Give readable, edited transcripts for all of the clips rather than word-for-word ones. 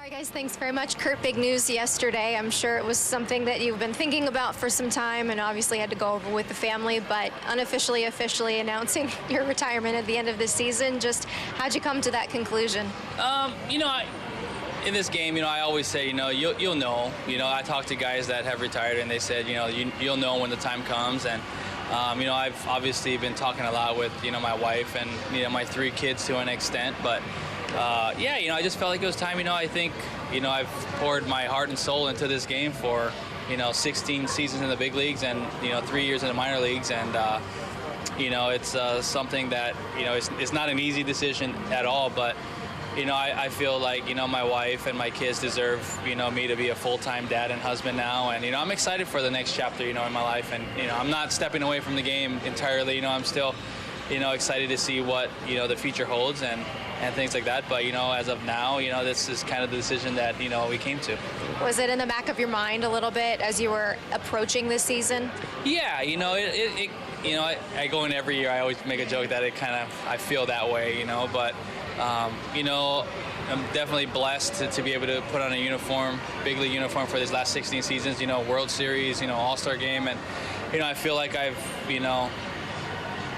right, guys, thanks very much. Kurt, big news yesterday. I'm sure it was something that you've been thinking about for some time and obviously had to go over with the family, but unofficially, officially announcing your retirement at the end of the season. Just how'd you come to that conclusion? In this game, I always say, you'll know. I talk to guys that have retired and they said, you'll know when the time comes. And, I've obviously been talking a lot with, my wife and, my 3 kids to an extent. But, I just felt like it was time. I think, I've poured my heart and soul into this game for, 16 seasons in the big leagues and, 3 years in the minor leagues. And, it's something that, it's not an easy decision at all. But, I feel like, my wife and my kids deserve, me to be a full-time dad and husband now. And, I'm excited for the next chapter, in my life. And, I'm not stepping away from the game entirely. I'm still, excited to see what, the future holds and things like that. But, as of now, this is kind of the decision that, we came to. Was it in the back of your mind a little bit as you were approaching this season? Yeah, I go in every year. I always make a joke that I feel that way, but, I'm definitely blessed to be able to put on a uniform, big league uniform for these last 16 seasons, World Series, All-Star game. And, I feel like I've,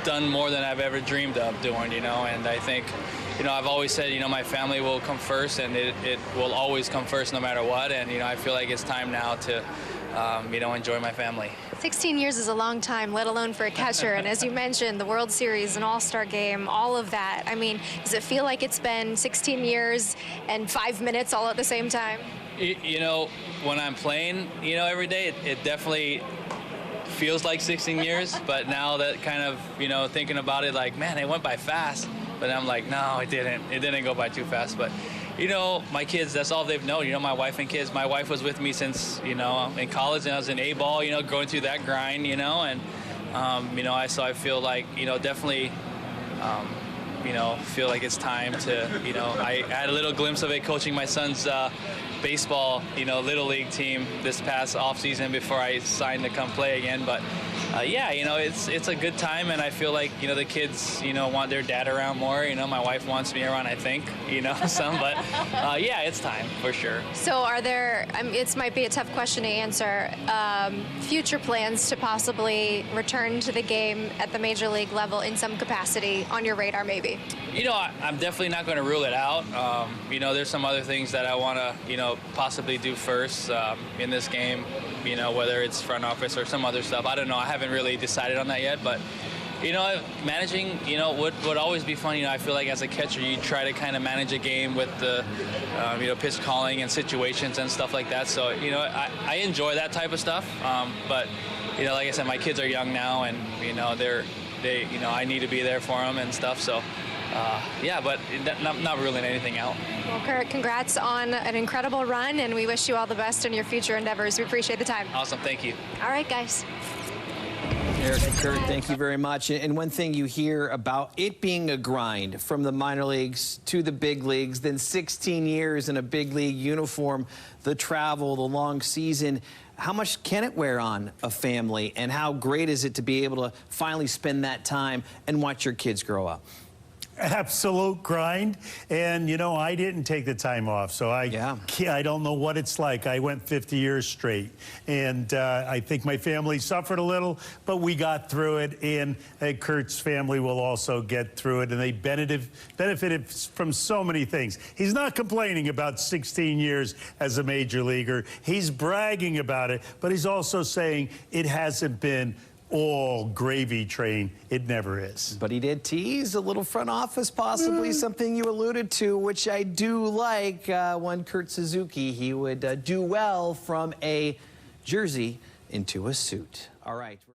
done more than I've ever dreamed of doing, and I think, I've always said, my family will come first and it will always come first no matter what. And, I feel like it's time now to, enjoy my family. 16 years is a long time, let alone for a catcher. And as you mentioned, the World Series, an All-Star game, all of that. I mean, does it feel like it's been 16 years and 5 minutes all at the same time? When I'm playing, every day, it definitely feels like 16 years. But now that kind of, thinking about it, like, man, it went by fast. But I'm like, no, it didn't. It didn't go by too fast. But, my kids, that's all they've known. My wife and kids. My wife was with me since, in college, and I was in A-ball, going through that grind, and, so I feel like, definitely, feel like it's time to, I had a little glimpse of it coaching my son's baseball, little league team this past off season before I signed to come play again. But it's a good time, and I feel like the kids want their dad around more. My wife wants me around, I think, some. But it's time for sure. So are there? It might be a tough question to answer. Future plans to possibly return to the game at the major league level in some capacity on your radar, maybe? I'm definitely not going to rule it out. There's some other things that I want to, possibly do first in this game, whether it's front office or some other stuff. I don't know. I haven't really decided on that yet, but, managing, would always be fun. I feel like as a catcher, you try to kind of manage a game with the, pitch calling and situations and stuff like that. So, I enjoy that type of stuff. But, like I said, my kids are young now, and, I need to be there for them and stuff. So, but not ruling anything out. Well, Kurt, congrats on an incredible run, and we wish you all the best in your future endeavors. We appreciate the time. Awesome. Thank you. All right, guys. Eric and Kurt, thank you very much. And one thing you hear about it being a grind from the minor leagues to the big leagues, then 16 years in a big league uniform, the travel, the long season. How much can it wear on a family, and how great is it to be able to finally spend that time and watch your kids grow up? Absolute grind. And, I didn't take the time off, so I don't know what it's like. I went 50 years straight, and I think my family suffered a little, but we got through it, and Kurt's family will also get through it, and they benefited from so many things. He's not complaining about 16 years as a major leaguer. He's bragging about it, but he's also saying it hasn't been all gravy train. It never is. But he did tease a little front office, possibly something you alluded to, which I do like. One Kurt Suzuki, he would do well from a jersey into a suit. All right.